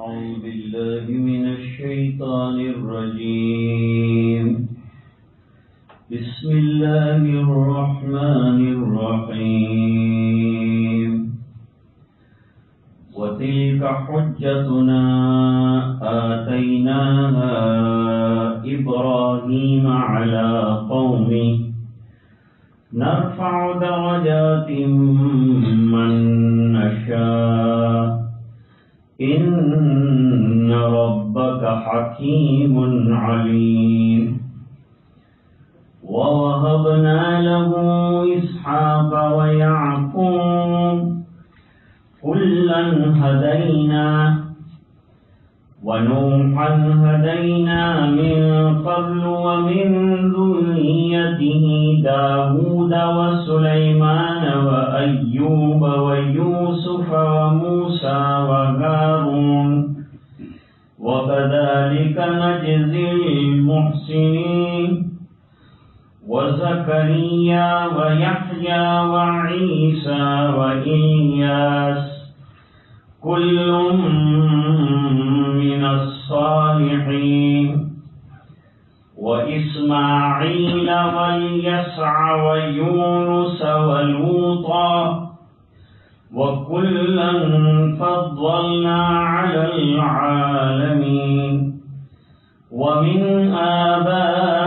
أعوذ بالله من الشيطان الرجيم بسم الله الرحمن الرحيم وتلك حجتنا آتيناها إبراهيم على قومه نرفع درجات من نشاء إن ربك حكيم عليم ووهبنا له إسحاق ويعقوب كلا هدينا ونوحا هدينا من قبل ومن ذريته داود وسليمان وأيوب ويوسف وموسى وهارون وكذلك نجزي المحسنين وزكريا ويحيى وعيسى وإلياس كل من الصالحين وإسماعيل واليسع ويونس ولوطا وكلا فضلنا على العالمين ومن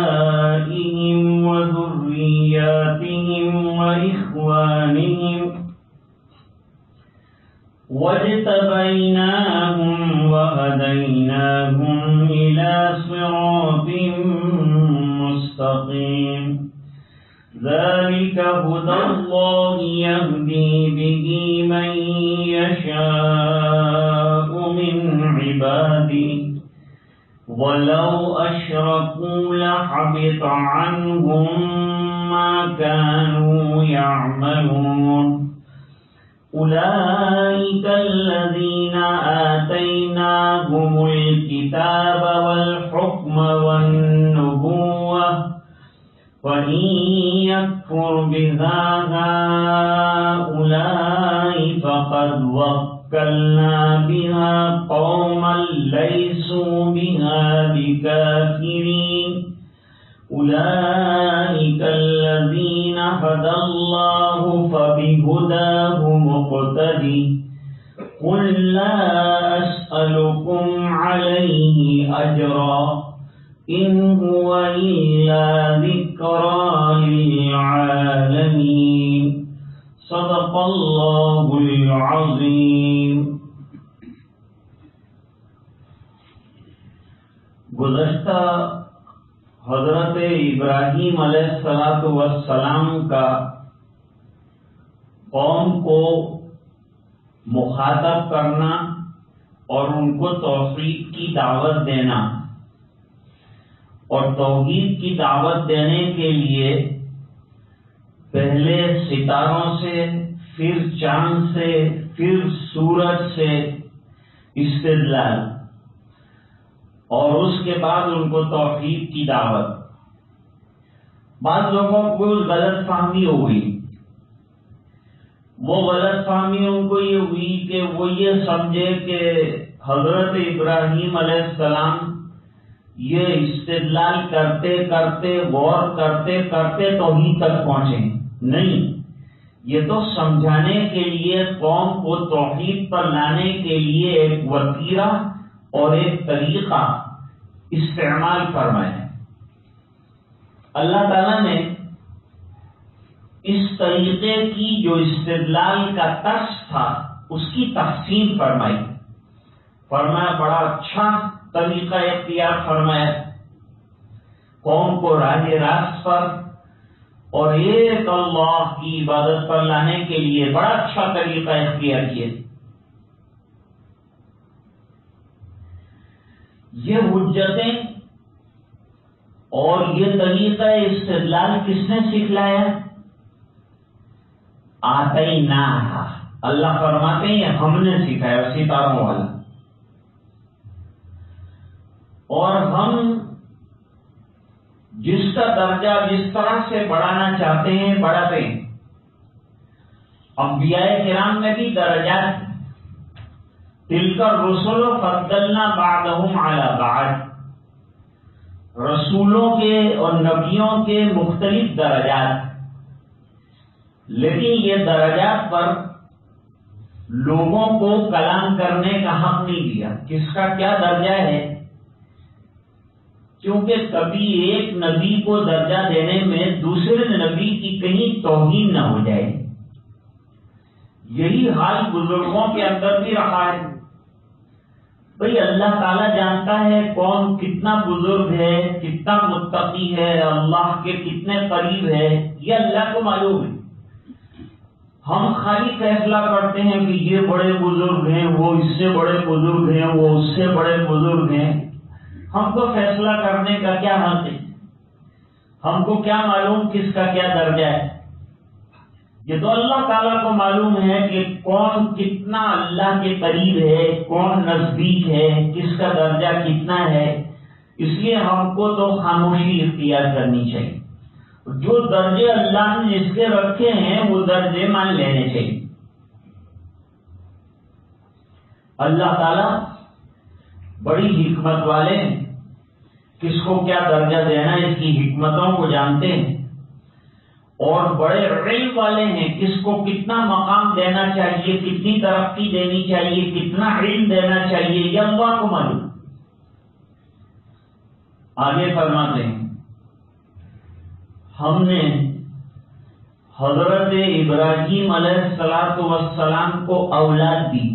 آبائهم وذرياتهم وإخوانهم واجتبيناهم وهديناهم إلى صراط مستقيم ذلك هدى الله يهدي به من يشاء من عباده ولو أشركوا لحبط عنهم ما كانوا يعملون أولئك الذين آتيناهم الكتاب والحكم والنبوة وإن يكفر بها هؤلاء فقد وكلنا بها قوما ليسوا بها بكافرين أولئك الذين هدى الله فبهداه مقتدي قل لا أسألكم عليه أجرا إن هو إلا ذكرى للعالمين صدق الله العظيم. گزشتہ حضرت ابراہیم علیہ السلام کا قوم کو مخاطب کرنا اور ان کو توحید کی دعوت دینا، اور توحید کی دعوت دینے کے لیے پہلے ستاروں سے، پھر چاند سے، پھر سورج سے استدلال، اور اس کے بعد ان کو توحید کی دعوت. بعض لوگوں کو غلط فہمی ہو گئی. وہ غلط فہمی ان کو یہ ہوئی کہ وہ یہ سمجھے کہ حضرت ابراہیم علیہ السلام یہ استدلال کرتے کرتے، غور کرتے کرتے توحید تک پہنچے. نہیں، یہ تو سمجھانے کے لیے، قوم کو توحید پر لانے کے لیے ایک وسیلہ اور ایک طریقہ استعمال فرمائے. اللہ تعالیٰ نے اس طریقے کی جو استدلال کا طرز تھا اس کی تقسیم فرمائی. فرمایا بڑا اچھا طریقہ اختیار فرمایا قوم کو راہ راست پر اور ایک اللہ کی عبادت پر لانے کے لیے بڑا اچھا طریقہ اختیار کیا. یہ حجتیں اور یہ طریقہ استدلال کس نے سکھلایا؟ آتیناہا، اللہ فرماتے ہیں ہم نے سکھایا، ستاروں والا. اور ہم جس کا درجہ جس طرح سے بڑھانا چاہتے ہیں بڑھاتے ہیں. انبیاء کرام میں بھی درجات ہیں. تلک الرسل فضلنا بعضهم علی بعض، رسولوں کے اور نبیوں کے مختلف درجات، لیکن یہ درجات پر لوگوں کو کلام کرنے کا حق نہیں دیا۔ کس کا کیا درجہ ہے؟ کیونکہ کبھی ایک نبی کو درجہ دینے میں دوسرے نبی کی کہیں توہین نہ ہو جائے۔ یہی حال بزرگوں کے اندر بھی رہا ہے۔ بھئی اللہ تعالیٰ جانتا ہے کون کتنا بزرگ ہے، کتنا متقی ہے، اللہ کے کتنے قریب ہے، یہ اللہ کو معلوم ہے۔ ہم خالی فیصلہ کرتے ہیں کہ یہ بڑے بزرگ ہیں، وہ اس سے بڑے بزرگ ہیں، وہ اس سے بڑے بزرگ ہیں۔ ہم کو فیصلہ کرنے کا کیا حق ہے؟ ہم کو کیا معلوم کس کا کیا درجہ ہے؟ یہ تو اللہ تعالیٰ کو معلوم ہے کہ کون کتنا اللہ کے قریب ہے، کون نزدیک ہے، کس کا درجہ کتنا ہے۔ اس لیے ہم کو تو خاموشی اختیار کرنی چاہیے۔ جو درجے اللہ نے جس کے رکھے ہیں وہ درجے مان لینے چاہیے۔ اللہ تعالیٰ بڑی حکمت والے ہیں، کس کو کیا درجہ دینا اس کی حکمتوں کو جانتے ہیں، اور بڑے علم والے ہیں، کس کو کتنا مقام دینا چاہیے، کتنی ترقی دینی چاہیے، کتنا علم دینا چاہیے، یہ اللہ کو معلوم۔ آگے فرماتے ہیں ہم نے حضرت ابراہیم علیہ السلام کو اولاد دی،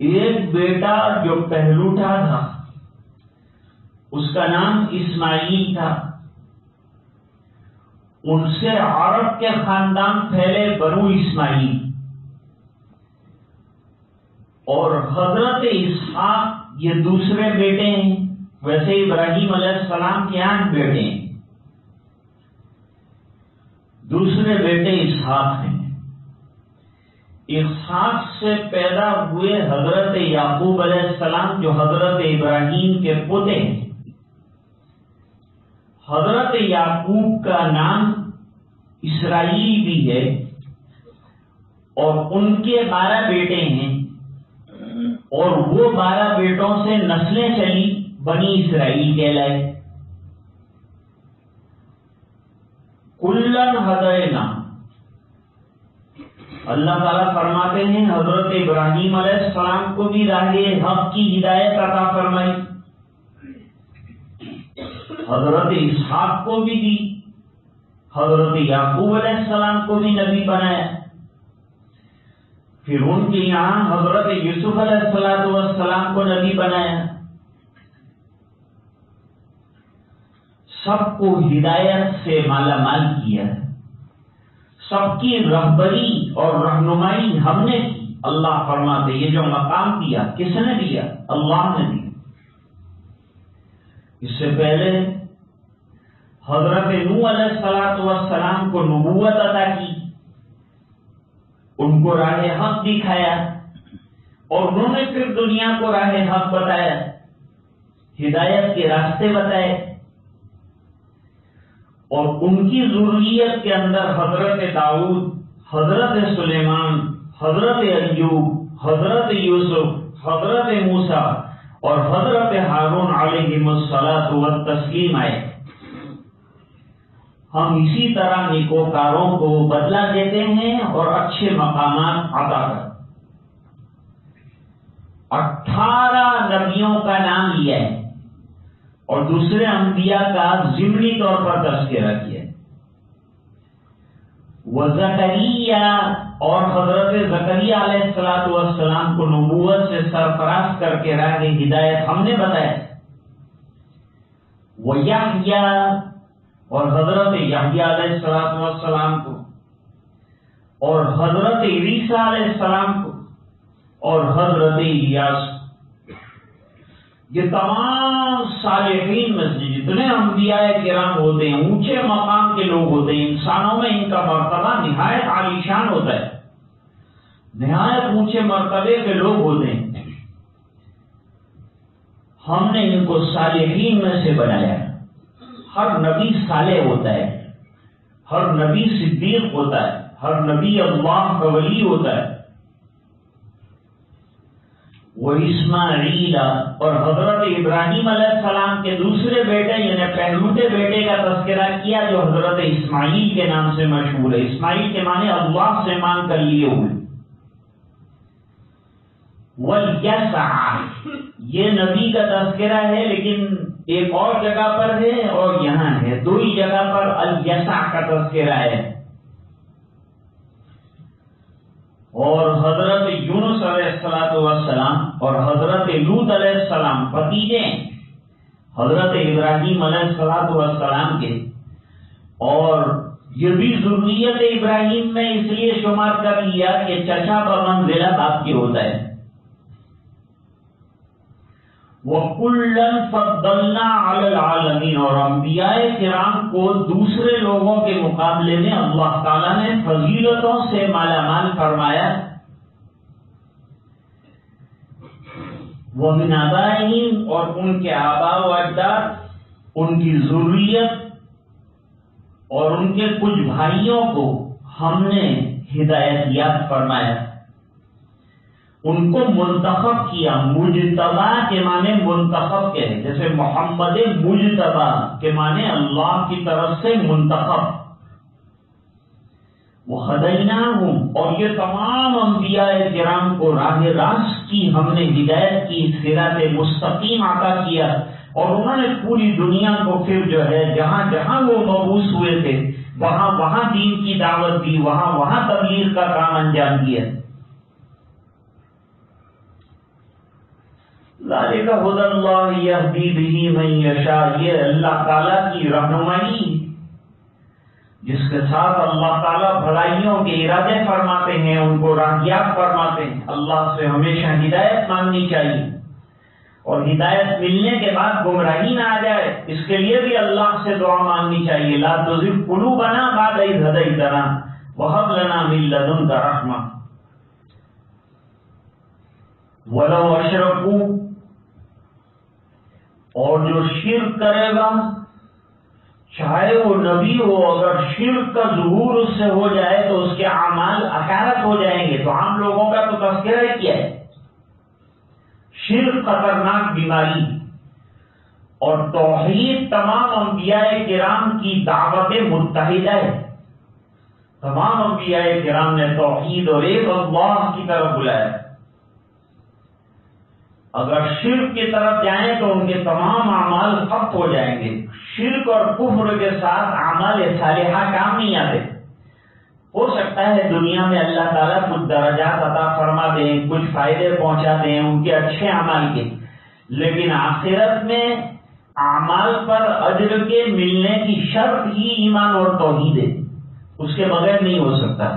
ایک بیٹا جو پہلوٹا تھا اس کا نام اسماعیل تھا، ان سے عرب کے خاندان پھیلے بنو اسماعیل، اور حضرت اسحاق یہ دوسرے بیٹے ہیں۔ ویسے ابراہیم علیہ السلام کے 8 بیٹے ہیں، دوسرے بیٹے اسحاق ہیں۔ اسحاق سے پیدا ہوئے حضرت یعقوب علیہ السلام جو حضرت ابراہیم کے پوتے ہیں۔ حضرت یعقوب کا نام اسرائیل بھی ہے، اور ان کے 12 بیٹے ہیں، اور وہ 12 بیٹوں سے نسلیں چلی، بنی اسرائیل کہلائے۔ کلن ہدینا، اللہ تعالیٰ فرماتے ہیں حضرت ابراہیم علیہ السلام کو بھی راہ حق کی ہدایت عطا فرمائی، حضرت اسحاق کو بھی دی، حضرت یعقوب علیہ السلام کو بھی نبی بنایا، پھر ان کے یہاں حضرت یوسف علیہ السلام کو نبی بنایا۔ سب کو ہدایت سے مالا مال کیا، سب کی رہبری اور رہنمائی ہم نے کی۔ اللہ فرماتے یہ جو مقام دیا کس نے دیا؟ اللہ نے دیا۔ اس سے پہلے حضرت نوح علیہ السلام کو نبوت عطا کی، ان کو راہ حق دکھایا، اور انہوں نے پھر دنیا کو راہ حق بتایا، ہدایت کے راستے بتائے، اور ان کی ذریت کے اندر حضرت داؤد، حضرت سلیمان، حضرت ایوب، حضرت یوسف، حضرت موسیٰ اور حضرت ہارون علیہم الصلاۃ والتسلیم آئے۔ ہم اسی طرح نیکوکاروں کو بدلہ دیتے ہیں اور اچھے مقامات عطا کرتے۔ 18 نبیوں کا نام لیا ہے اور دوسرے انبیاء کا ضمنی طور پر تذکرہ کیا ہے۔ وزکریا اور حضرت زکریا علیہ السلام کو نبوت سے سرفراز کر کے راہ ہدایت ہم نے بتایا۔ ویحییٰ اور حضرت یحییٰ علیہ السلام کو، اور حضرت عیسیٰ علیہ السلام کو، اور حضرت الیاس، یہ تمام صالحین میں سے جتنے انبیاء کرام ہوتے ہیں، اونچے مقام کے لوگ ہوتے ہیں، انسانوں میں ان کا مرتبہ نہایت عالیشان ہوتا ہے، نہایت اونچے مرتبے کے لوگ ہوتے ہیں۔ ہم نے ان کو صالحین میں سے بنایا۔ ہر نبی صالح ہوتا ہے، ہر نبی صدیق ہوتا ہے، ہر نبی اللہ کا ولی ہوتا ہے، اسماعیل، اور حضرت ابراہیم علیہ السلام کے دوسرے بیٹے یعنی پہلوٹے بیٹے کا تذکرہ کیا جو حضرت اسماعیل کے نام سے مشہور ہے۔ اسماعیل کے معنی اللہ سے مانگ کر لیے ہوئے۔ والیسع، یہ نبی کا تذکرہ ہے لیکن ایک اور جگہ پر ہے اور یہاں ہے، دو ہی جگہ پر الیسع کا تذکرہ ہے۔ اور حضرت یونس علیہ السلام اور حضرت لوط علیہ السلام بھتیجے حضرت ابراہیم علیہ السلام کے، اور یہ بھی ذریت ابراہیم میں اس لیے شمار کر لیا کہ چچا بمنزلہ باپ کے ہوتا ہے۔ وَكُلًّا فَضَّلْنَا عَلَى الْعَالَمِينَ، اور انبیاء کرام کو دوسرے لوگوں کے مقابلے میں اللہ تعالیٰ نے فضیلتوں سے مالا مال فرمایا۔ وَمِنْ آبَائِهِمْ، اور ان کے آباء و اجداد، ان کی ذریت اور ان کے کچھ بھائیوں کو ہم نے ہدایت یاب فرمایا، ان کو منتخب کیا۔ مجتبی کے معنی منتخب کے ہیں، جیسے محمد مجتبی کے معنی اللہ کی طرف سے منتخب۔ وَهَدَيْنَاهُمْ، اور یہ تمام انبیاء کرام کو راہ راست کی ہم نے ہدایت کی، صراط مستقیم عطا کیا، اور انہوں نے پوری دنیا کو پھر جو ہے جہاں جہاں وہ مبعوث ہوئے تھے وہاں وہاں دین کی دعوت دی، وہاں وہاں تبلیغ کا کام انجام دیا۔ ذالک ھدی اللہ یہدی بہ من یشاء، یہ اللہ تعالیٰ کی رہنمائی جس کے ساتھ اللہ تعالیٰ بھلائیوں کے ارادے فرماتے ہیں، ان کو راہیاب فرماتے ہیں۔ اللہ سے ہمیشہ ہدایت مانگنی چاہیے، اور ہدایت ملنے کے بعد گمراہی نہ آ جائے اس کے لیے بھی اللہ سے دعا مانگنی چاہیے۔ لا تزغ قلوبنا بعد إذ هديتنا وهب لنا من لدنك رحمة ولو أشركوا، اور جو شرک کرے گا چاہے وہ نبی ہو، اگر شرک کا ظہور اس سے ہو جائے تو اس کے اعمال اکارت ہو جائیں گے۔ تو عام لوگوں کا تو تذکرہ کیا ہے، شرک خطرناک بیماری، اور توحید تمام انبیاء کرام کی دعوت متحدہ ہے۔ تمام انبیاء کرام نے توحید اور ایک اللہ کی طرف بلایا۔ اگر شرک کی طرف جائیں تو ان کے تمام اعمال ختم ہو جائیں گے۔ شرک اور کفر کے ساتھ اعمال صالحہ کام نہیں آتے۔ ہو سکتا ہے دنیا میں اللہ تعالیٰ کچھ درجات عطا فرما دیں، کچھ فائدے پہنچا دیں ان کے اچھے اعمال کے، لیکن آخرت میں اعمال پر اجر کے ملنے کی شرط ہی ایمان اور توحید ہے، اس کے بغیر نہیں ہو سکتا۔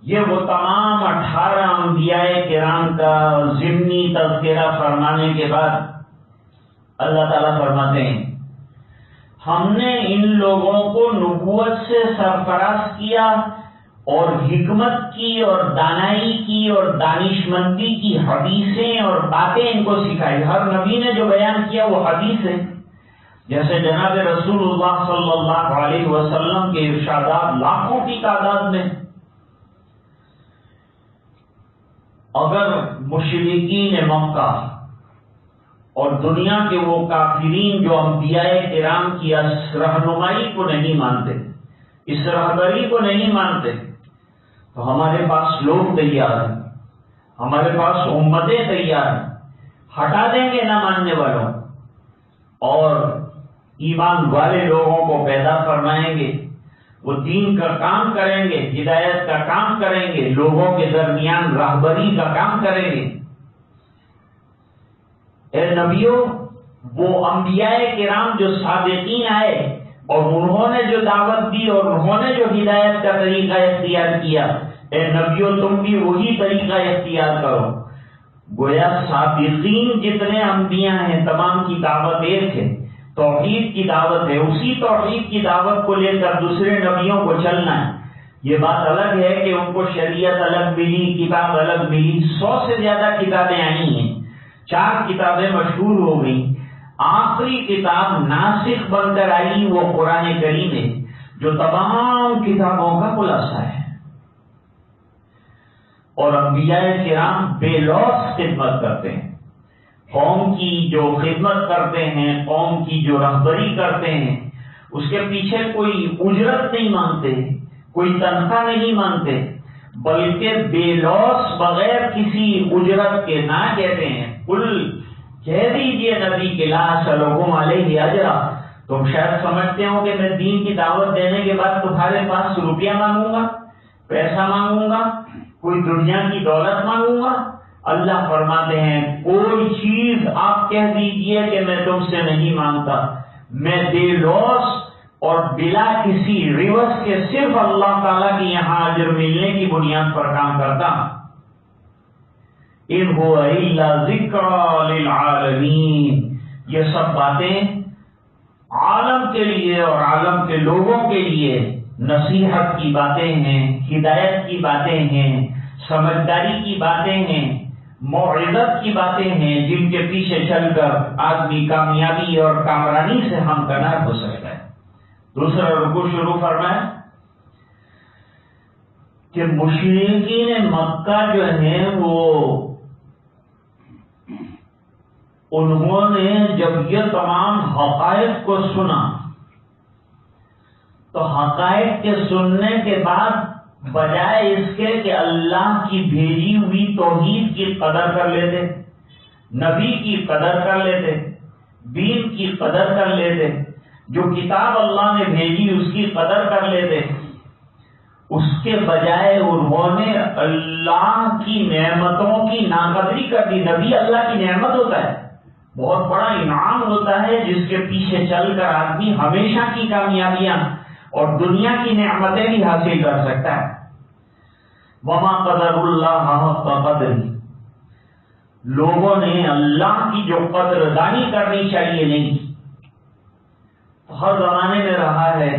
یہ وہ تمام 18 انبیاء کرام کا ضمنی تذکرہ فرمانے کے بعد اللہ تعالیٰ فرماتے ہیں ہم نے ان لوگوں کو نبوت سے سرفراز کیا اور حکمت کی اور دانائی کی اور دانشمندی کی حدیثیں اور باتیں ان کو سکھائی۔ ہر نبی نے جو بیان کیا وہ حدیث ہے، جیسے جناب رسول اللہ صلی اللہ علیہ وسلم کے ارشادات لاکھوں کی تعداد میں۔ اگر مشرکین مکہ اور دنیا کے وہ کافرین جو انبیاء کرام کی رہنمائی کو نہیں مانتے، اس رہبری کو نہیں مانتے، تو ہمارے پاس لوگ تیار ہیں، ہمارے پاس امتیں تیار ہیں، ہٹا دیں گے نہ ماننے والوں اور ایمان والے لوگوں کو پیدا فرمائیں گے۔ وہ دین کا کام کریں گے، ہدایت کا کام کریں گے، لوگوں کے درمیان رہبری کا کام کریں گے۔ اے نبیوں، وہ انبیاء کرام جو سابقین آئے اور انہوں نے جو دعوت دی اور انہوں نے جو ہدایت کا طریقہ اختیار کیا، اے نبیوں تم بھی وہی طریقہ اختیار کرو۔ گویا سابقین جتنے انبیاء ہیں تمام کی دعوت ایک ہے، توحید کی دعوت ہے، اسی توحید کی دعوت کو لے کر دوسرے نبیوں کو چلنا ہے۔ یہ بات الگ ہے کہ ان کو شریعت الگ ملی، کتاب الگ ملی، 100 سے زیادہ کتابیں آئی ہیں، 4 کتابیں مشہور ہو گئیں، آخری کتاب ناسخ بن کر آئی وہ قرآن کریم ہے جو تمام کتابوں کا خلاصہ ہے۔ اور انبیاء کرام بے لوث خدمت کرتے ہیں. قوم کی جو خدمت کرتے ہیں، قوم کی جو رہبری کرتے ہیں، اس کے پیچھے کوئی اجرت نہیں مانگتے، کوئی تنخواہ نہیں مانگتے، بلکہ بے لوث بغیر کسی اجرت کے نہ کہتے ہیں. کہہ دیجئے نبی کے لا اسألکم علیہ اجرا. تم شاید سمجھتے ہو کہ میں دین کی دعوت دینے کے بعد تمہارے پاس روپیہ مانگوں گا، پیسہ مانگوں گا، کوئی دنیا کی دولت مانگوں گا. اللہ فرماتے ہیں کوئی چیز آپ کہہ دیجئے کہ میں تم سے نہیں مانگتا. میں بے لوث اور بلا کسی ریورس کے صرف اللہ تعالیٰ کی یہاں اجر ملنے کی بنیاد پر کام کرتا. ان هو الا ذکری للعالمین. یہ سب باتیں عالم کے لیے اور عالم کے لوگوں کے لیے نصیحت کی باتیں ہیں، ہدایت کی باتیں ہیں، سمجھداری کی باتیں ہیں، موعظت کی باتیں ہیں، جن کے پیچھے چل کر آدمی کامیابی اور کامرانی سے ہمکنار ہو سکتا ہے. دوسرا رکوع شروع فرمایا کہ مشرکین مکہ جو ہیں وہ انہوں نے جب یہ تمام حقائق کو سنا تو حقائق کے سننے کے بعد بجائے اس کے کہ اللہ کی بھیجی ہوئی توحید کی قدر کر لیتے، نبی کی قدر کر لیتے، دین کی قدر کر لیتے، جو کتاب اللہ نے بھیجی اس کی قدر کر لیتے، اس کے بجائے انہوں نے اللہ کی نعمتوں کی ناقدری کر دی. نبی اللہ کی نعمت ہوتا ہے، بہت بڑا انعام ہوتا ہے جس کے پیچھے چل کر آدمی ہمیشہ کی کامیابیاں اور دنیا کی نعمتیں بھی حاصل کر سکتا ہے. وما قدر اللہ حق قدر. لوگوں نے اللہ کی جو قدر دانی کرنی چاہیے نہیں. ہر زمانے میں رہا ہے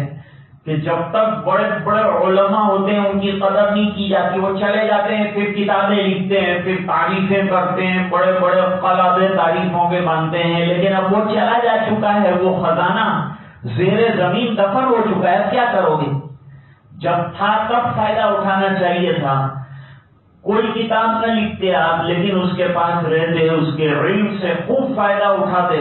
کہ جب تک بڑے بڑے علماء ہوتے ہیں ان کی قدر نہیں کی جاتی. وہ چلے جاتے ہیں، پھر کتابیں لکھتے ہیں، پھر تعریفیں کرتے ہیں، بڑے بڑے قلعے تعریفوں کے مانتے ہیں، لیکن اب وہ چلا جا چکا ہے، وہ خزانہ زیر زمین دفن ہو چکا ہے. اب کیا کرو گے؟ جب تھا تب فائدہ اٹھانا چاہیے تھا. کوئی کتاب نہ لکھتے آپ، لیکن اس کے پاس رہتے، اس کے علم سے خوب فائدہ اٹھاتے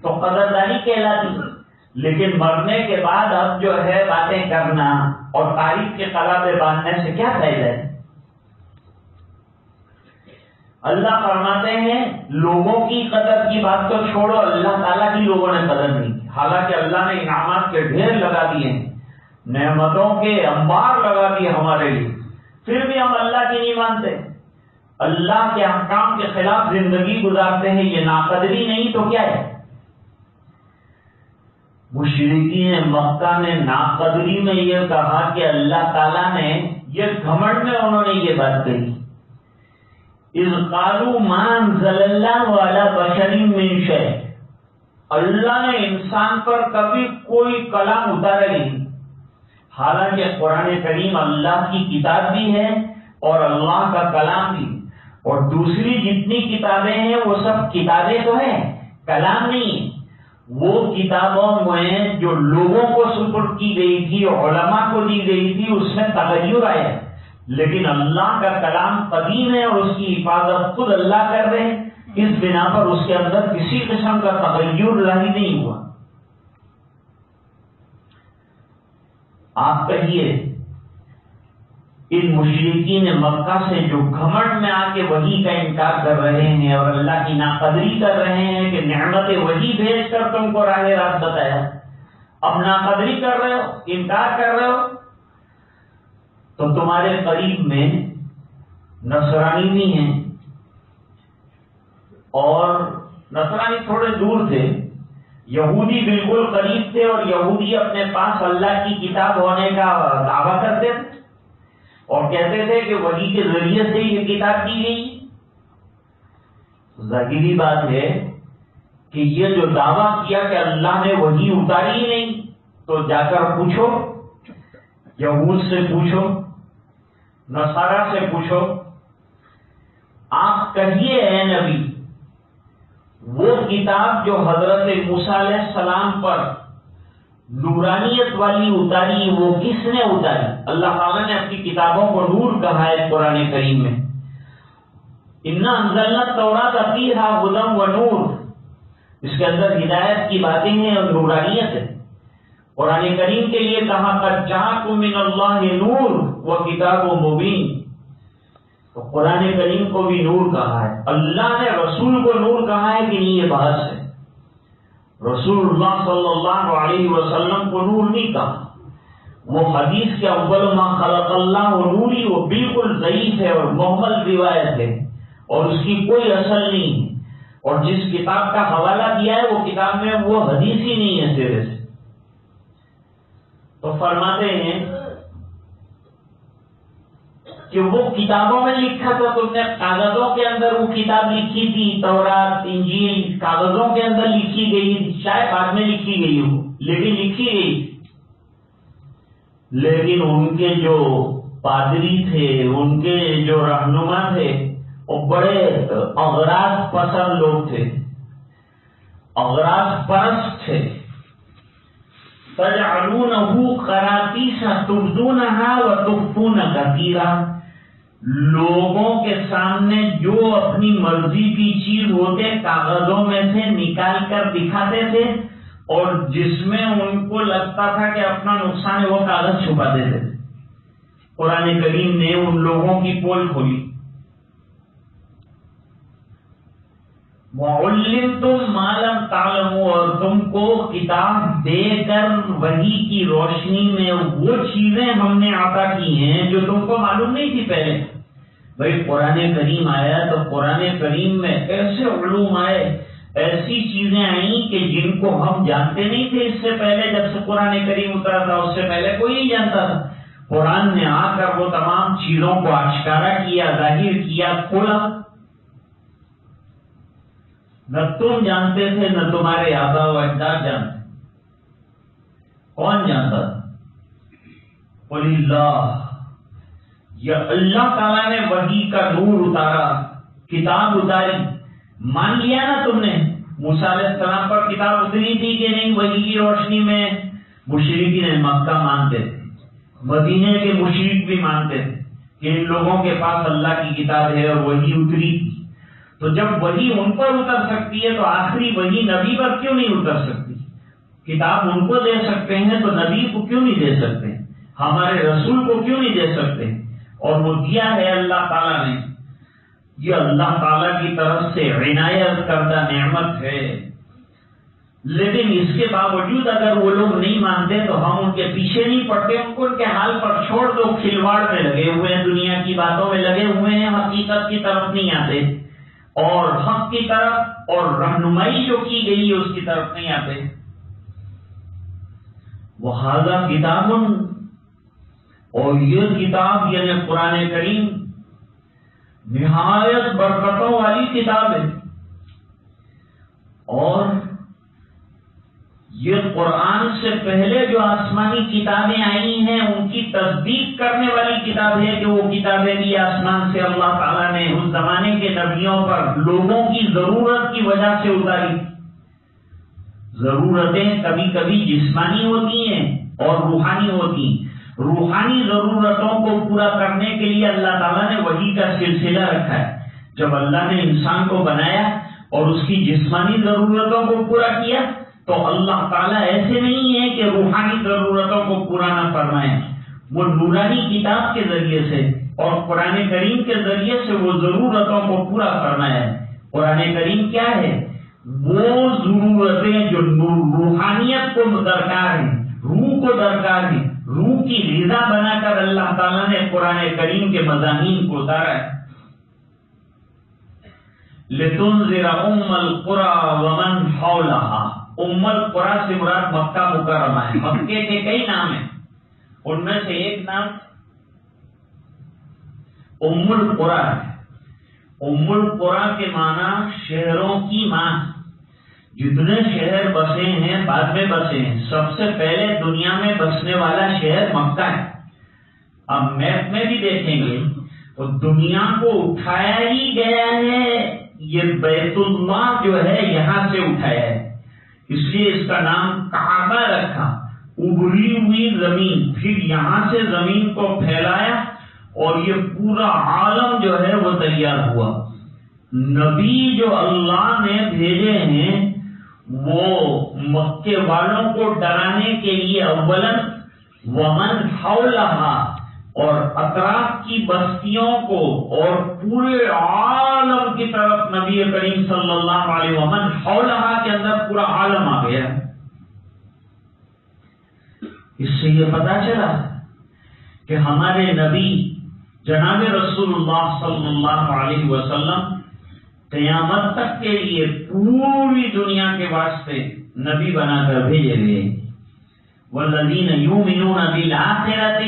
تو قدردانی کہلاتی. لیکن مرنے کے بعد اب جو ہے باتیں کرنا اور تاریخ کے قلعے باندھنے سے کیا فائدہ ہے؟ اللہ فرماتے ہیں لوگوں کی قدر کی بات تو چھوڑو، اللہ تعالیٰ کی لوگوں نے قدر نہیں کی. حالانکہ اللہ نے انعامات کے ڈھیر لگا دیے ہیں، نعمتوں کے انبار لگا دیے ہمارے لیے، پھر بھی ہم اللہ کی نہیں مانتے، اللہ کے احکام کے خلاف زندگی گزارتے ہیں. یہ ناقدری نہیں تو کیا ہے؟ مشرکین مکہ نے ناقدری میں یہ کہا کہ اللہ تعالیٰ نے یہ گھمنڈ میں انہوں نے یہ بات کہی، اذ قالوا ما انزل اللہ علی بشر من شیء. اللہ نے انسان پر کبھی کوئی کلام اتارا نہیں. حالانکہ قرآن کریم اللہ کی کتاب بھی ہے اور اللہ کا کلام بھی، اور دوسری جتنی کتابیں ہیں وہ سب کتابیں تو ہیں، کلام نہیں. وہ کتابوں میں جو لوگوں کو سپرد کی گئی تھی، علماء کو دی گئی تھی، اس میں تغیر آیا، لیکن اللہ کا کلام قدیم ہے اور اس کی حفاظت خود اللہ کر رہے ہیں. اس بنا پر اس کے اندر کسی قسم کا تغیر لاحق نہیں ہوا. آپ کہیے ان مشرکین مکہ سے جو گھمنڈ میں آ کے وحی کا انکار کر رہے ہیں اور اللہ کی ناقدری کر رہے ہیں کہ نعمت وحی بھیج کر تم کو راہ راست بتایا، اب ناقدری کر رہے ہو، انکار کر رہے ہو، تو تمہارے قریب میں نصرانی بھی ہیں اور نصرانی تھوڑے دور تھے، یہودی بالکل قریب تھے، اور یہودی اپنے پاس اللہ کی کتاب ہونے کا دعویٰ کرتے تھے اور کہتے تھے کہ وحی کے ذریعے سے یہ کتاب دی گئی. ظاہری بات ہے کہ یہ جو دعویٰ کیا کہ اللہ نے وحی اتاری ہی نہیں، تو جا کر پوچھو، یہود سے پوچھو، نصارہ سے پوچھو، آپ کہیے اے نبی وہ کتاب جو حضرت موسیٰ علیہ السلام پر نورانیت والی اتاری وہ کس نے اتاری؟ اللہ تعالیٰ نے اپنی کتابوں کو نور کہا ہے قرآن کریم میں. انا انزلنا التوراۃ فیہا ھدی و نور، اس کے اندر ہدایت کی باتیں ہیں اور نورانیت ہے۔ قرآن کریم کے لیے کہا قد جاءکم من اللہ نور و کتاب مبین، تو قرآن کریم کو بھی نور کہا ہے۔ اللہ نے رسول کو نور کہا ہے کہ نہیں، یہ بحث ہے۔ رسول اللہ صلی اللہ علیہ وسلم کو نور نہیں کہا۔ وہ حدیث کے اول ما خلق اللہ نوری، وہ بالکل ضعیف ہے اور محمل روایت ہے اور اس کی کوئی اصل نہیں ہے، اور جس کتاب کا حوالہ دیا ہے وہ کتاب میں وہ حدیث ہی نہیں ہے سرے سے۔ تو فرماتے ہیں کہ وہ کتابوں میں لکھا تھا، تم نے کاغذوں کے اندر وہ کتاب لکھی تھی، تورات انجیل کاغذوں کے اندر لکھی گئی، شاید بعد میں لکھی گئی ہو لیکن لکھی گئی۔ لیکن ان کے جو پادری تھے، ان کے جو رہنما تھے، وہ بڑے اغراض پسند لوگ تھے، اغراض پرست تھے۔ تجعلونہ قراطیس تبدونہا وتخفون کثیرا، لوگوں کے سامنے جو اپنی مرضی کی چیز ہوتے کاغذوں میں سے نکال کر دکھاتے تھے، اور جس میں ان کو لگتا تھا کہ اپنا نقصان ہے وہ کاغذ چھپا دیتے تھے۔ قرآن کریم نے ان لوگوں کی پول کھولی۔ وَعُلِّمْتُمْ مَا لَمْ تَعْلَمُوا، اور تم کو کتاب دے کر وحی کی روشنی میں وہ چیزیں ہم نے عطا کی ہیں جو تم کو معلوم نہیں تھی پہلے۔ بھائی قرآن کریم آیا تو قرآن کریم میں ایسے علوم آئے، ایسی چیزیں آئیں کہ جن کو ہم جانتے نہیں تھے اس سے پہلے، جب سے قرآن کریم اترا تھا اس سے پہلے کوئی نہیں جانتا تھا۔ قرآن نے آ کر وہ تمام چیزوں کو آشکارا کیا، ظاہر کیا، کھولا۔ نہ تم جانتے تھے نہ تمہارے آبا و اجداد جانتے۔ کون جانتا تھا؟ قل اللہ، یا اللہ تعالیٰ نے وحی کا نور اتارا، کتاب اتاری۔ مان لیا نا تم نے، موسیٰ علیہ السلام پر کتاب اتری تھی کہ نہیں وحی کی روشنی میں؟ مشرکین مکہ مانتے تھے، مدینے کے مشرک بھی مانتے تھے کہ ان لوگوں کے پاس اللہ کی کتاب ہے اور وحی اتری تھی۔ تو جب وحی ان پر اتر سکتی ہے تو آخری وحی نبی پر کیوں نہیں اتر سکتی؟ کتاب ان کو دے سکتے ہیں تو نبی کو کیوں نہیں دے سکتے؟ ہمارے رسول کو کیوں نہیں دے سکتے؟ اور وہ دیا ہے اللہ تعالیٰ نے۔ یہ اللہ تعالیٰ کی طرف سے عنایت کردہ نعمت ہے۔ لیکن اس کے باوجود اگر وہ لوگ نہیں مانتے تو ہم ان کے پیچھے نہیں پڑتے، ان کو ان کے حال پر چھوڑ دو۔ کھلواڑ میں لگے ہوئے ہیں، دنیا کی باتوں میں لگے ہوئے ہیں، حقیقت کی طرف نہیں آتے، اور حق کی طرف اور رہنمائی جو کی گئی ہے اس کی طرف نہیں آتے۔ وَهَذَا کتاب، اور یہ کتاب یعنی قرآن کریم نہایت برکتوں والی کتاب ہے، اور یہ قرآن سے پہلے جو آسمانی کتابیں آئی ہیں ان کی تصدیق کرنے والی کتاب ہے کہ وہ کتابیں بھی آسمان سے اللہ تعالیٰ نے اس زمانے کے نبیوں پر لوگوں کی ضرورت کی وجہ سے اتاری۔ ضرورتیں کبھی کبھی جسمانی ہوتی ہیں اور روحانی ہوتی ہیں۔ روحانی ضرورتوں کو پورا کرنے کے لیے اللہ تعالیٰ نے وحی کا سلسلہ رکھا ہے۔ جب اللہ نے انسان کو بنایا اور اس کی جسمانی ضرورتوں کو پورا کیا تو اللہ تعالیٰ ایسے نہیں ہے کہ روحانی ضرورتوں کو پورا نہ فرمائے۔ وہ نورانی کتاب کے ذریعے سے اور قرآن کریم کے ذریعے سے وہ ضرورتوں کو پورا فرمایا ہے۔ قرآن کریم کیا ہے؟ وہ ضرورتیں جو روحانیت کو درکار ہیں، روح کو درکار ہیں، روح کی غذا بنا کر اللہ تعالیٰ نے قرآن کریم کے مضامین کو اتارا ہے۔ لِتُنذِرَ أُمَّ الْقُرَى وَمَنْ حَوْلَهَا، ام القرى سے مراد مکہ مکرمہ ہے۔ مکے کے کئی نام ہیں، ان میں سے ایک نام ام القرى ہے۔ ام القرى کے معنی شہروں کی ماں۔ جتنے شہر بسے ہیں بعد میں بسے ہیں، سب سے پہلے دنیا میں بسنے والا شہر مکہ ہے۔ اب میپ میں بھی دیکھیں گے تو دنیا کو اٹھایا ہی گیا ہے، یہ بیت اللہ جو ہے یہاں سے اٹھایا ہے، اس لیے اس کا نام کعبہ رکھا۔ ابری ہوئی زمین، پھر یہاں سے زمین کو پھیلایا اور یہ پورا عالم جو ہے وہ تیار ہوا۔ نبی جو اللہ نے بھیجے ہیں وہ مکے والوں کو ڈرانے کے لیے اولاً ومن حولہا اور اطراف کی بستیوں کو اور پورے عالم کی طرف نبی کریم صلی اللہ علیہ ومن حولہا کے اندر پورا عالم آ گیا. اس سے یہ پتا چلا کہ ہمارے نبی جناب رسول اللہ صلی اللہ علیہ وسلم قیامت تک کے لیے پوری دنیا کے واسطے نبی بنا کر بھیجے گئے. والذین یؤمنون بالآخرۃ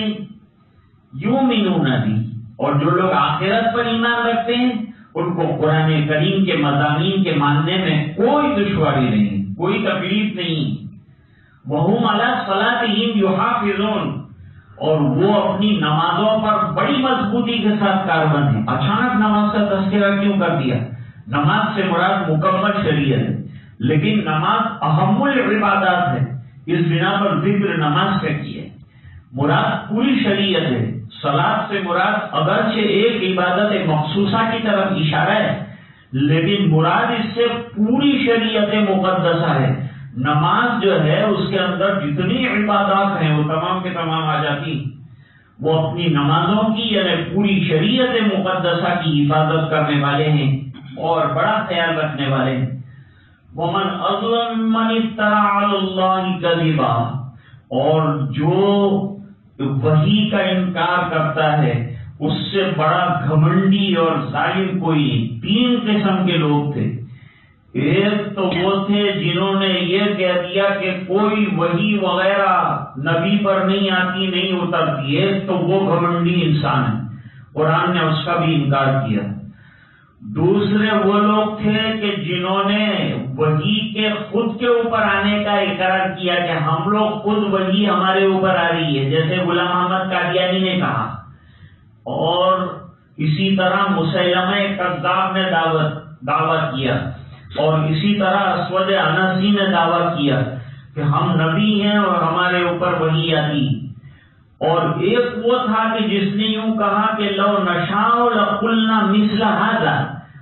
یؤمنون بھی، اور جو لوگ آخرت پر ایمان رکھتے ہیں ان کو قرآن کریم کے مضامین کے ماننے میں کوئی دشواری نہیں، کوئی تکلیف نہیں. وَهُمْ عَلَىٰ صَلَاتِهِمْ يُحَافِظُونَ، اور وہ اپنی نمازوں پر بڑی مضبوطی کے ساتھ کاربند ہیں. اچانک نماز کا تذکرہ کیوں کر دیا؟ نماز سے مراد مکمل شریعت ہے، لیکن نماز اہم العبادات ہے، اس بنا پر ذکر نماز کا کیا ہے. مراد پوری شریعت ہے. صلاۃ سے مراد اگرچہ ایک عبادت مخصوصہ کی طرف اشارہ ہے، لیکن مراد اس سے پوری شریعت مقدسہ ہے. نماز جو ہے اس کے اندر جتنی عبادات ہیں وہ تمام کے تمام آ جاتی. وہ اپنی نمازوں کی یعنی پوری شریعت مقدسہ کی حفاظت کرنے والے ہیں اور بڑا خیال رکھنے والے ہیں. وَمَنْ أَظْلَمُ مِمَّنِ افْتَرَىٰ عَلَى اللَّهِ كَذِبًا، اور جو وحی کا انکار کرتا ہے اس سے بڑا گھمنڈی اور ظالم کوئی. 3 قسم کے لوگ تھے. ایک تو وہ تھے جنہوں نے یہ کہہ دیا کہ کوئی وحی وغیرہ نبی پر نہیں آتی، نہیں اترتی. ایک تو وہ گھمنڈی انسان ہے، قرآن نے اس کا بھی انکار کیا. دوسرے وہ لوگ تھے کہ جنہوں نے وحی کے خود کے اوپر آنے کا اقرار کیا کہ ہم لوگ خود وحی ہمارے اوپر آ رہی ہے، جیسے غلام احمد قادیانی نے کہا. اور اسی طرح مسیلمہ کذاب نے دعویٰ کیا، اور اسی طرح اسود انسی نے دعویٰ کیا کہ ہم نبی ہیں اور ہمارے اوپر وحی آتی. اور ایک وہ تھا کہ جس نے یوں کہا کہ لو نشاء لقلنا مثل ھذا،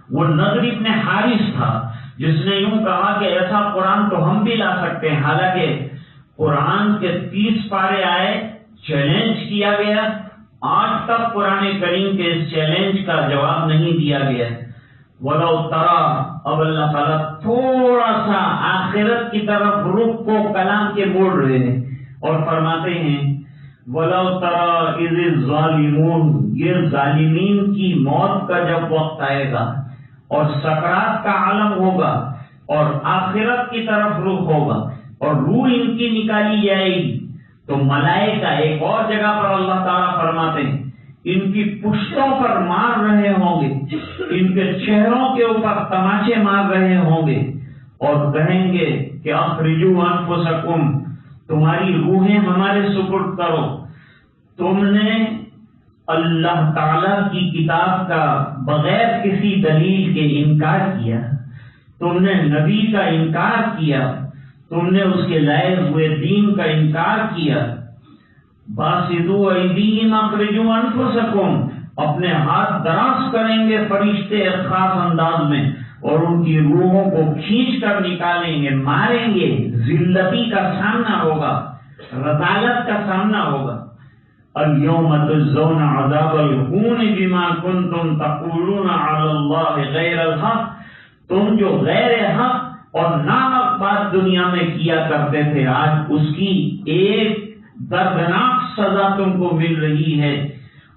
وہ نضر ابن حارث تھا جس نے یوں کہا کہ ایسا قرآن تو ہم بھی لا سکتے ہیں. حالانکہ قرآن کے 30 پارے آئے، چیلنج کیا گیا، آج تک قرآن کریم کے اس چیلنج کا جواب نہیں دیا گیا. وَلَوْ تَرَىٰ، اب اللہ تعالیٰ تھوڑا سا آخرت کی طرف رخ کو کلام کے موڑ رہے ہیں اور فرماتے ہیں وَلَوْ تَرَىٰ إِذِ الظَّالِمُونَ، یہ ظالمین کی موت کا جب وقت آئے گا اور سکرات کا عالم ہوگا اور آخرت کی طرف رخ ہوگا اور روح ان کی نکالی جائے گی، تو ملائکہ ایک اور جگہ پر اللہ تعالیٰ فرماتے ہیں ان کی پشتوں پر مار رہے ہوں گے، ان کے چہروں کے اوپر تماچے مار رہے ہوں گے اور کہیں گے کہ اخرجوا انفسکم، تمہاری روحیں ہمارے سپرد کرو. تم نے اللہ تعالی کی کتاب کا بغیر کسی دلیل کے انکار کیا، تم نے نبی کا انکار کیا، تم نے اس کے لائے ہوئے دین کا انکار کیا. باسطوا ایدیہم اخرجوا انفسکم، اپنے ہاتھ دراز کریں گے فرشتے ایک خاص انداز میں اور ان کی روحوں کو کھینچ کر نکالیں گے، ماریں گے. ذلتی کا سامنا ہوگا، رذالت کا سامنا ہوگا. اليوم تجزون عذاب الہون بما کنتم تقولون علی اللہ غیر الحق، تم جو غیر حق اور ناحق بات دنیا میں کیا کرتے تھے آج اس کی ایک دردناک سزا تم کو مل رہی ہے،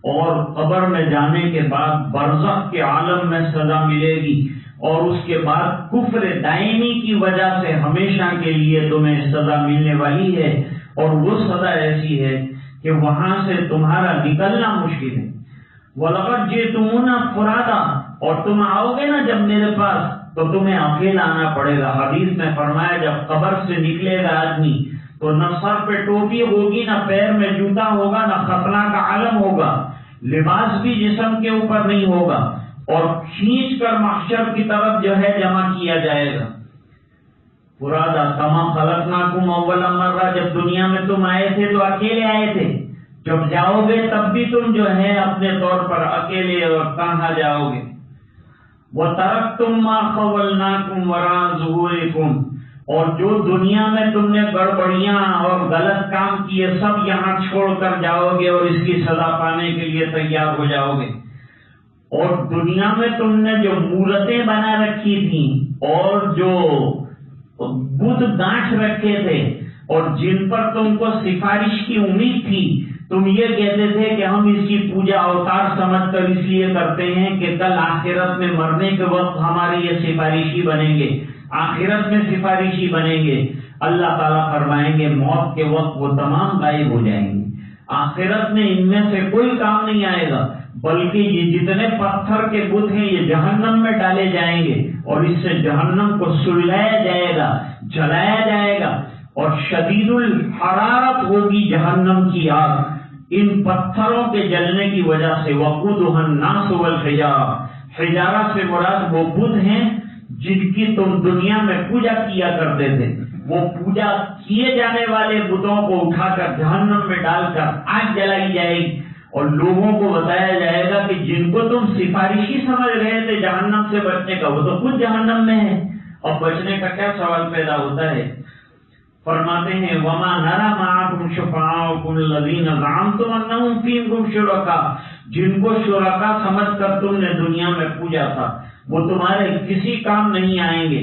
اور قبر میں جانے کے بعد برزخ کے عالم میں سزا ملے گی، اور اس کے بعد کفر دائمی کی وجہ سے ہمیشہ کے لیے تمہیں سزا ملنے والی ہے. اور وہ سزا ایسی ہے کہ وہاں سے تمہارا نکلنا مشکل ہے. وَلَقَدْ جِئْتُمُونَا فُرَادًا، اور تم آؤ گے نا جب میرے پاس تو تمہیں اکیلا آنا پڑے گا. حدیث میں فرمایا جب قبر سے نکلے گا آدمی تو نہ سر پہ ٹوپی ہوگی، نہ پیر میں جوتا ہوگا، نہ ختنہ کا عالم ہوگا، لباس بھی جسم کے اوپر نہیں ہوگا، اور کھینچ کر محشر کی طرف جو ہے جمع کیا جائے گا. فرادا کما خلقناکم اول مرہ، جب دنیا میں تم آئے تھے تو اکیلے آئے تھے، جب جاؤ گے تب بھی تم جو ہے اپنے طور پر اکیلے، اور کہاں جاؤ گے. وَتَرَكْتُمْ مَا خَوَّلْنَاكُمْ وَرَاءَ ظُهُورِكُمْ، اور جو دنیا میں تم نے گڑبڑیاں اور غلط کام کیے سب یہاں چھوڑ کر جاؤ گے اور اس کی سزا پانے کے لیے تیار ہو جاؤ گے۔ اور دنیا میں تم نے جو مورتیں بنا رکھی تھیں اور جو بت گانٹھ رکھے تھے اور جن پر تم کو سفارش کی امید تھی، تم یہ کہتے تھے کہ ہم اس کی پوجا اوتار سمجھ کر اس لیے کرتے ہیں کہ کل آخرت میں مرنے کے وقت ہمارے یہ سفارشی بنیں گے، آخرت میں سفارشی بنیں گے۔ اللہ تعالیٰ فرمائیں گے موت کے وقت وہ تمام غائب ہو جائیں گے، آخرت میں ان میں سے کوئی کام نہیں آئے گا، بلکہ یہ جتنے پتھر کے بت ہیں یہ جہنم میں ڈالے جائیں گے اور اس سے جہنم کو سلگایا جائے گا، جلایا جائے گا، اور شدید الحرارت ہوگی جہنم کی آگ ان پتھروں کے جلنے کی وجہ سے۔ وقودها الناس والحجارہ، حجارہ سے مراد وہ بت ہیں جن کی تم دنیا میں پوجا کیا کرتے تھے، وہ پوجا کیے جانے والے بتوں کو اٹھا کر جہنم میں ڈال کر آگ جلائی جائے گی، اور لوگوں کو بتایا جائے گا کہ جن کو تم سفارشی سمجھ رہے تھے جہنم سے بچنے کا، وہ تو خود جہنم میں ہے، اور بچنے کا کیا سوال پیدا ہوتا ہے؟ فرماتے ہیں وَمَا نَرَى مَعَكُمْ شُفَعَاءَكُمُ الَّذِينَ زَعَمْتُمْ أَنَّهُمْ فِيكُمْ شُرَكَاء، جن کو شرکا سمجھ کر تم نے دنیا میں پوجا تھا وہ تمہارے کسی کام نہیں آئیں گے۔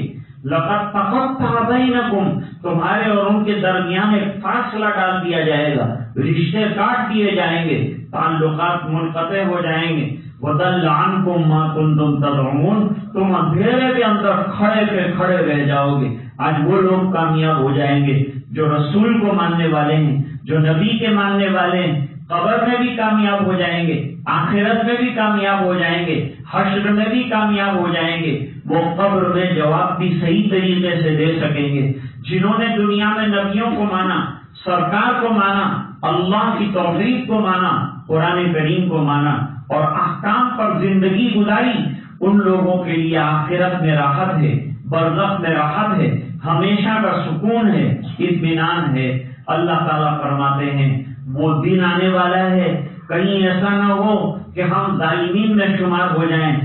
لَقَدْ تَقَطَّعَ بَيْنَكُمْ، تمہارے اور ان کے درمیان ایک فاصلہ ڈال دیا جائے گا، رشتے کاٹ دیے جائیں گے، تعلقات منقطع ہو جائیں گے۔ وَضَلَّ عَنْكُمْ مَا كُنْتُمْ تَزْعُمُونَ، تم اندھیرے کے اندر کھڑے پہ کھڑے رہ جاؤ گے۔ آج وہ لوگ کامیاب ہو جائیں گے جو رسول کو ماننے والے ہیں، جو نبی کے ماننے والے ہیں، قبر میں بھی کامیاب ہو جائیں گے، آخرت میں بھی کامیاب ہو جائیں گے، حشر میں بھی کامیاب ہو جائیں گے۔ وہ قبر میں جواب بھی صحیح طریقے سے دے سکیں گے۔ جنہوں نے دنیا میں نبیوں کو مانا، سرکار کو مانا، اللہ کی توحید کو مانا، قرآن کریم کو مانا اور احکام پر زندگی گزاری، ان لوگوں کے لیے آخرت میں راحت ہے، برزخ میں راحت ہے، ہمیشہ کا سکون ہے، اطمینان ہے۔ اللہ تعالیٰ فرماتے ہیں وہ دن آنے والا ہے، کہیں ایسا نہ ہو کہ ہم ظالمین میں شمار ہو جائیں،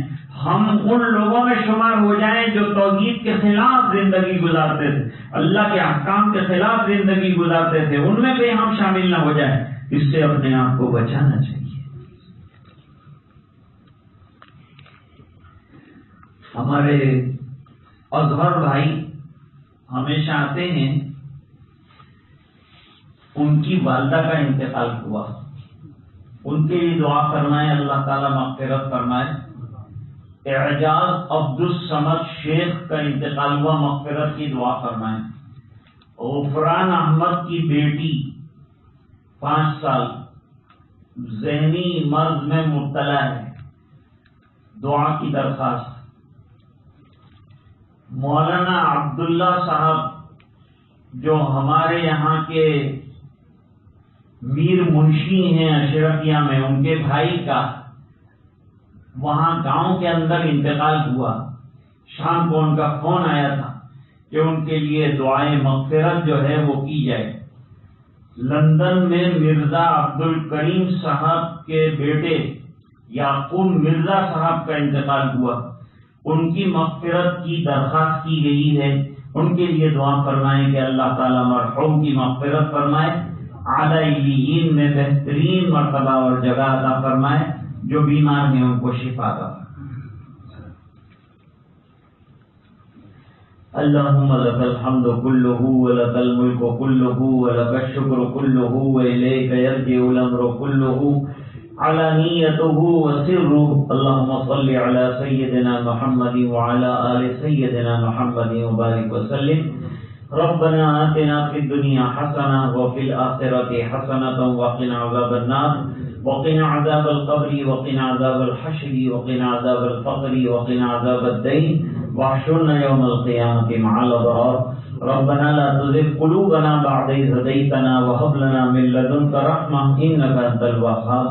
ہم ان لوگوں میں شمار ہو جائیں جو توحید کے خلاف زندگی گزارتے تھے، اللہ کے احکام کے خلاف زندگی گزارتے تھے، ان میں بھی ہم شامل نہ ہو جائیں۔ اس سے اپنے آپ کو بچانا چاہیے۔ ہمارے اظہر بھائی ہمیشہ آتے ہیں، ان کی والدہ کا انتقال ہوا، ان کے لیے دعا فرمائے، اللہ تعالیٰ مغفرت فرمائے۔ اعجاز عبدالصمد شیخ کا انتقال ہوا، مغفرت کی دعا فرمائے۔ غفران احمد کی بیٹی 5 سال ذہنی مرض میں مبتلا ہے، دعا کی درخواست۔ مولانا عبداللہ صاحب جو ہمارے یہاں کے میر منشی ہیں اشرفیہ میں، ان کے بھائی کا وہاں گاؤں کے اندر انتقال ہوا۔ شام کو ان کا فون آیا تھا کہ ان کے لیے دعائیں مغفرت جو ہے وہ کی جائے۔ لندن میں مرزا عبد الکریم صاحب کے بیٹے یعقوب مرزا صاحب کا انتقال ہوا، ان کی مغفرت کی درخواست کی گئی ہے۔ ان کے لیے دعا فرمائیں کہ اللہ تعالیٰ مرحوم کی مغفرت فرمائے، اعلیٰ علیین میں بہترین مرتبہ اور جگہ عطا فرمائے، جو بیمار ہیں ان کو شفا عطا فرمائے۔ اللہم لک الحمد کلہ ولک الملک کلہ ولک الشکر کلہ والیک یرجع الامر کلہ علانیتہ وسرہ۔ اللہم صل علی سیدنا محمد وعلی آل سیدنا محمد وبارک وسلم۔ ربنا آتنا فی الدنیا حسنہ وفی الآخرۃ حسنۃ وقنا عذاب النار وقنا عذاب القبر وقنا عذاب الحشر وقنا عذاب الفقر وقنا عذاب الدین واحشرنا یوم القیامۃ مع الابرار۔ ربنا لا تزغ قلوبنا بعد إذ هديتنا وهب لنا من لدنك رحمة إنك أنت الوهاب۔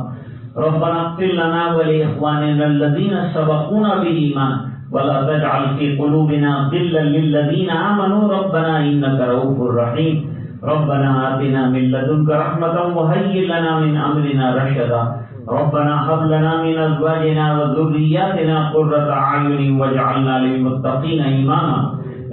ربنا اغفر لنا ولإخواننا الذين سبقونا بالإيمان ولا تجعل في قلوبنا غلا للذين آمنوا ربنا إنك رؤوف رحيم۔ ربنا آتنا من لدنك رحمة وهيئ لنا من أمرنا رشدا۔ ربنا هب لنا من ازواجنا وذرياتنا قرة اعین واجعلنا للمتقین اماما.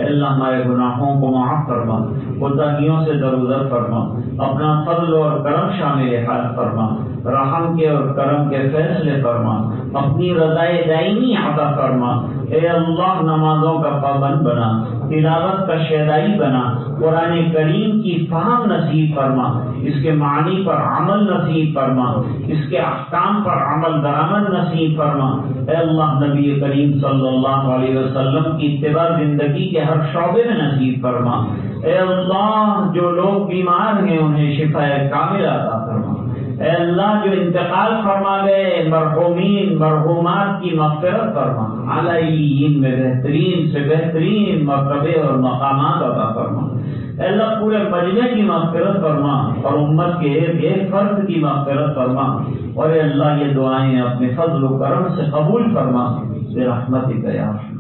اللہ ہمارے گناہوں کو معاف فرما، کوتاہیوں سے درگزر فرما، اپنا فضل اور کرم شامل حال فرما، رحم کے اور کرم کے فیصلے فرما، اپنی رضائے دائمی عطا فرما. اے اللہ نمازوں کا پابند بنا، تلاوت کا شیدائی بنا، قرآن کریم کی فہم نصیب فرما، اس کے معنی پر عمل نصیب فرما، اس کے احکام پر عمل درآمد نصیب فرما. اے اللہ نبی کریم صلی اللہ علیہ وسلم کی اتباع زندگی کے ہر شعبے میں نصیب فرما. اے اللہ جو لوگ بیمار ہیں انہیں شفا کاملہ عطا فرما. اے اللہ جو انتقال فرما گئے مرحومین مرحومات کی مغفرت فرما، علیہم میں بہترین سے بہترین مرتبے اور مقامات عطا فرما. اے اللہ پورے مجمع کی مغفرت فرما اور امت کے ایک فرد کی مغفرت فرما. اور اے اللہ یہ دعائیں اپنے فضل و کرم سے قبول فرما برحمتک یا ارحم.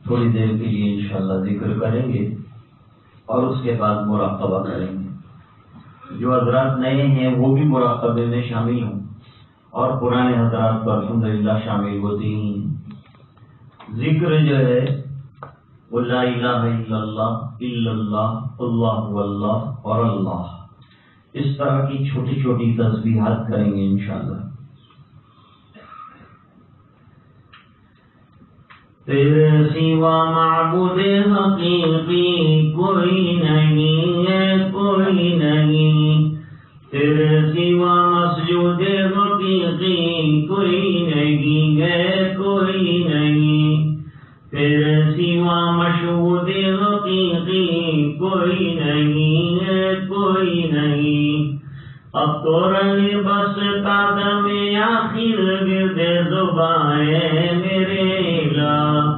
تھوڑی دیر کے لیے انشاءاللہ ذکر کریں گے اور اس کے بعد مراقبہ کریں گے. جو حضرات نئے ہیں وہ بھی مراقبے میں شامل ہوں اور پرانے حضرات کو الحمدللہ شامل ہوتے ہیں. ذکر جو ہے وہ لا الہ الا اللہ اللہ واللہ اور اللہ، اس طرح کی چھوٹی چھوٹی تسبیحات کریں گے انشاءاللہ. تیرے سوا معبود حقیقی کوئی نہیں ہے، کوئی نہیں. تیرے سوا مسجود حقیقی کوئی نہیں ہے، کوئی نہیں. تیرے سوا مشہود حقیقی کوئی نہیں ہے، کوئی نہیں. اب تو رہے بس قدم آخر گرد زبائیں میرے اللہ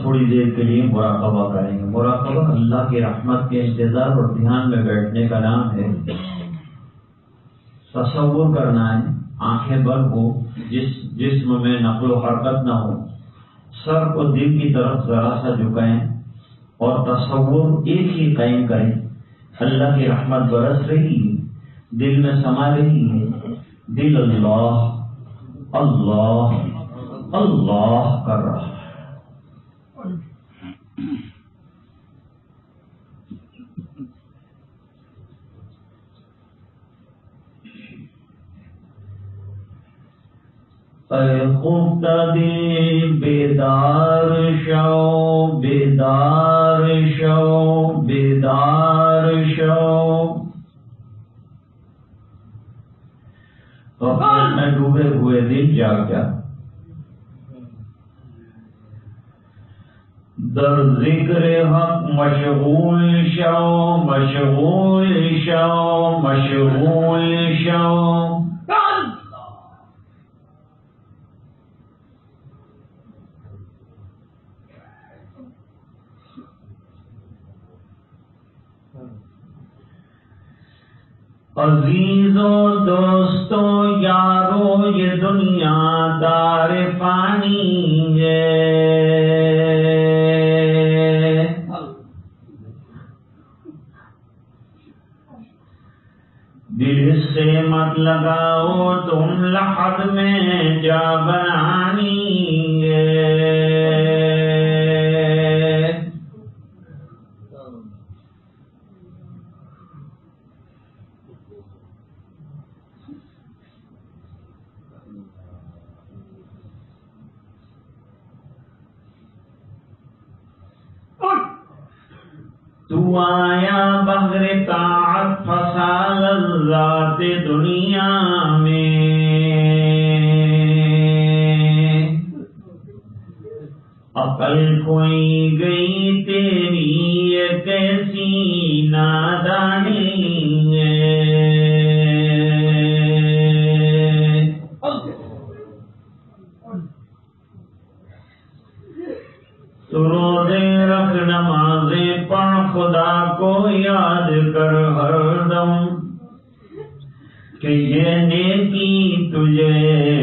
تھوڑی دیر کے لیے مراقبہ کریں گے۔ مراقبہ اللہ کی رحمت کے انتظار اور دھیان میں بیٹھنے کا نام ہے۔ تصور کرنا ہے، آنکھیں بند ہو، جسم میں نقل و حرکت نہ ہو، سر کو دل کی طرف ذرا سا جھکائیں اور تصور ایک ہی قائم کریں۔ اللہ کی رحمت برس رہی ہے، دل میں سما رہی ہے، دل اللہ اللہ اللہ کر رہا ہے۔ اے خفتہ دل بیدار شو، بیدار شو، بیدار شو۔ غفلت میں ڈوبے ہوئے دل جاگ گیا، در ذکر حق مشغول شو، مشغول شو، مشغول شو۔ عزیزوں دوستوں یارو یہ دنیا دار فانی ہے، دل سے مت لگاؤ تم لحد میں جا بنانی ہے۔ تو آیا بغیر طاعت فسال ذات دنیا میں، عقل کھوئی گئی تیری یہ کیسی نادانی ہے۔ تو روزے رکھ نمازیں پڑھ خدا کو یاد کر ہر دم کہ یہ نیکی تجھے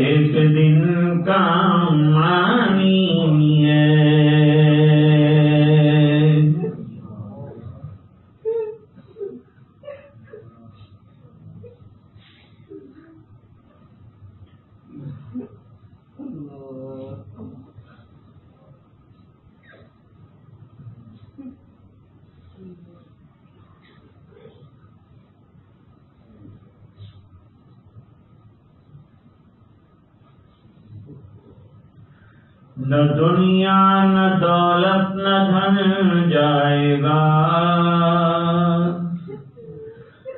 ایک دن کام آنی ہے۔ نہ دنیا نہ دولت نہ دھن جائے گا،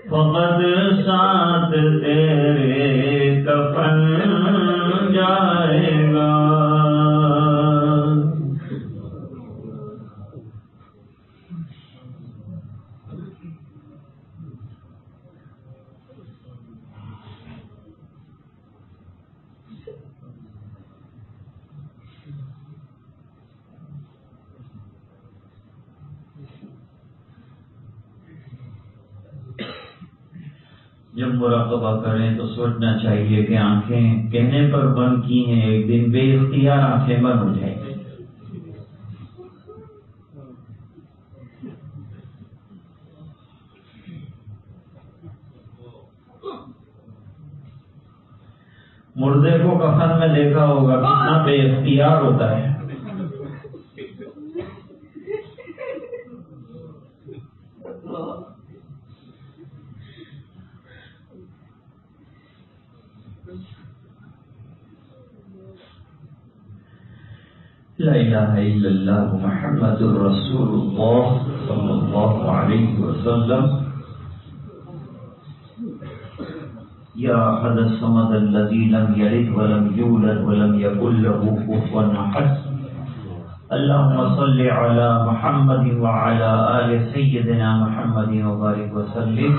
فقط ساتھ تیرے کفن جائے گا۔ جب مراقبہ کریں تو سوچنا چاہیے کہ آنکھیں کہنے پر بند کی ہیں، ایک دن بے اختیار آنکھیں بند ہو جائیں گی۔ مردے کو کفن میں دیکھا ہوگا کتنا بے اختیار ہوتا ہے۔ لا الہ الا اللہ محمد رسول اللہ صلی اللہ علیہ وسلم۔ یا احد الصمد الذی لم یلد ولم یولد ولم یکن له کفوا احد۔ اللهم صل علی محمد وعلى آل سیدنا محمد وبارک وسلم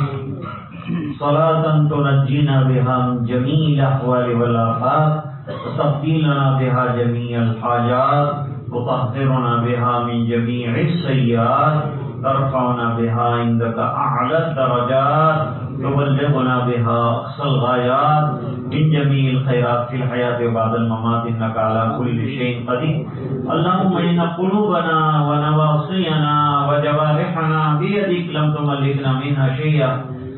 صلاة تنجینا بها من جمیع الاحوال والآفات وتقضي لنا بها جميع الحاجات تطهرنا بها من جميع السيئات ترفعنا بها عندك أعلى الدرجات تبلغنا بها أقصى الغايات من جميع الخيرات في الحياة وبعد الممات إنك على كل شيء قدير. اللهم إن قلوبنا ونواصينا وجوارحنا بيدك لم تملكنا منها شيئا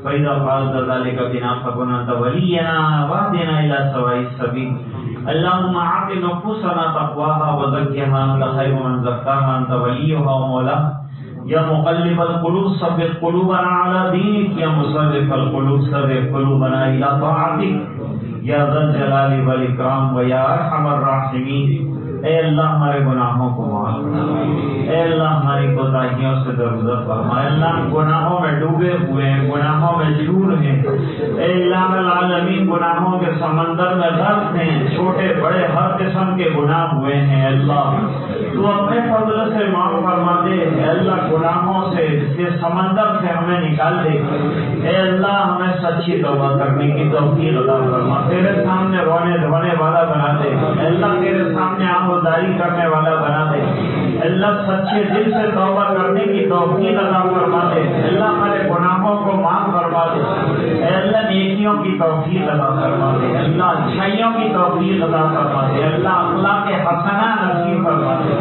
فإذا فعلت ذلك بنا فكن أنت ولينا واهدنا إلى سواء السبيل. اللهم أعط نفوسنا تقواها وزكها أنت خير من زكاها أنت وليها ومولاها. یا مقلب القلوب ثبت قلوبنا على دینک، یا مصرف القلوب ثبت قلوبنا الى طاعتک، یا ذا الجلال والاکرام و یا ارحم الراحمین. اے اللہ ہمارے گناہوں کو معاف فرما، اے اللہ ہماری کوتاہیوں سے درگزر فرما. اے اللہ گناہوں میں ڈوبے ہوئے ہیں، گناہوں میں چور ہیں. اے الہ العالمین گناہوں کے سمندر میں غرق ہیں، چھوٹے بڑے ہر قسم کے گناہ ہوئے ہیں. اللہ تو اپنے فضل سے معاف فرما دے. اے اللہ گناہوں سے کے سمندر سے ہمیں نکال دے. اے اللہ ہمیں سچی توبہ کرنے کی توفیق عطا فرما. تیرے سامنے رونے دھونے والا بنا دے. اے اللہ تیرے سامنے آمداری کرنے والا بنا دے. اللہ سچے دل سے توبہ کرنے کی توفیق عطا فرما دے. اللہ ہمارے گناہوں کو معاف فرما دے. اے اللہ نیکیوں کی توفیق عطا فرما دے. اللہ اچھائیوں کی توفیق عطا فرما دے. اللہ اخلاق حسنہ نصیب فرما دے.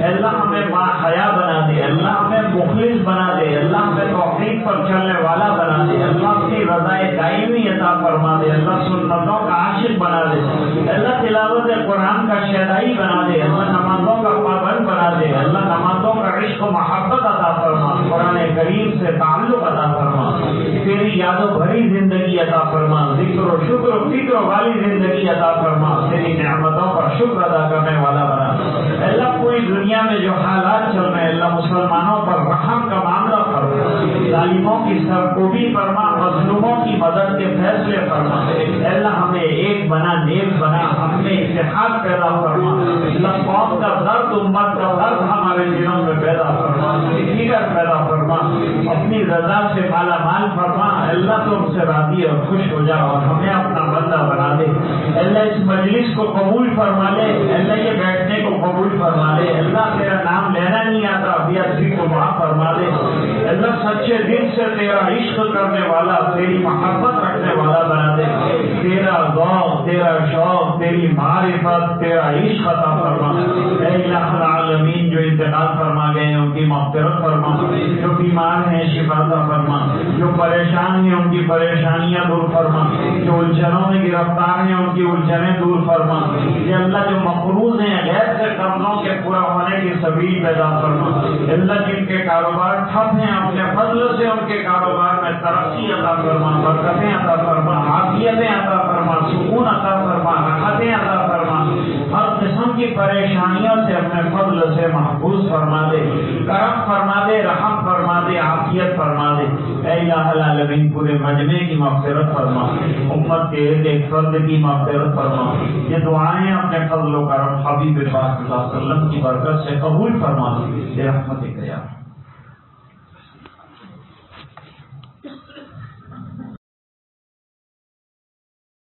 اللہ ہمیں باحیا بنا دے. اللہ ہمیں مخلص بنا دے. اللہ ہمیں توحید پر چلنے والا بنا دے. اللہ اپنی رضائے دائمی عطا فرما دے. اللہ سنتوں کا عاشق بنا دے. اللہ تلاوت قرآن کا شیدائی بنا دے. اللہ نمازوں کا پابند بنا دے. اللہ نمازوں کا عشق و محبت عطا فرما. قرآن کریم سے تعلق عطا فرما. تیری یاد و بھری زندگی عطا فرما. ذکر و شکر و فکر والی زندگی عطا فرما. تیری نعمتوں پر شکر ادا کرنے والا بنا. اللہ پوری دنیا میں جو حالات چل رہے ہیں اللہ مسلمانوں پر رحم کا معاملہ فرما. ظالموں کی سرکوبی فرما. مظلوموں کی مدد کے فیصلے فرما. اللہ ہمیں ایک بنا، نیک بنا. ہم میں اتحاد پیدا فرما. اللہ قوم کا درد، امت کا درد ہمارے دلوں میں پیدا فرما. فکر پیدا فرما. اپنی رضا سے مالا مال فرما. اللہ تو ہم سے راضی اور خوش ہو جا اور ہمیں اپنا بندہ بنا دے. اللہ اس مجلس کو قبول فرما لے. اللہ یہ بیٹھنے کو قبول فرما لے. اللہ تیرا نام لینا نہیں آتا ابھی کو معاف فرما دے. اللہ سچے دل سے تیرا عشق کرنے والا، تیری محبت رکھنے والا بنا دے. تیرا ذوق، تیرا شوق، تیری معرفت، تیرا عشق عطا فرما. اے الہ العالمین جو انتقال فرما گئے ہیں ان کی مغفرت فرما. جو بیمار ہیں شفا عطا فرما. جو پریشان ہیں ان کی پریشانیاں دور فرما. جو الجھنوں میں گرفتار ہیں ان کی الجھنیں دور فرما. یہ اللہ جو مقروض ہیں غیر سے قرضوں کے پورا ہونے کی سبیل پیدا فرما. اللہ جن کے کاروبار ٹھپ ہیں اپنے فضل سے ان کے کاروبار میں ترقی عطا فرما، برکتیں عطا فرما، عافیتیں عطا فرما، سکون عطا فرما، راحتیں عطا فرما. ہر قسم کی پریشانیوں سے اپنے فضل سے محفوظ فرما دے. کرم فرما دے، رحم فرما دے، عافیت فرما دے. اے الہ العالمین پورے مجمع کی مغفرت فرما. امت کے ایک فرد کی مغفرت فرما. یہ دعائیں اپنے فضل و کرم حبیب پاک صلی اللہ علیہ وسلم کی برکت سے قبول فرما دے. رحمتک یا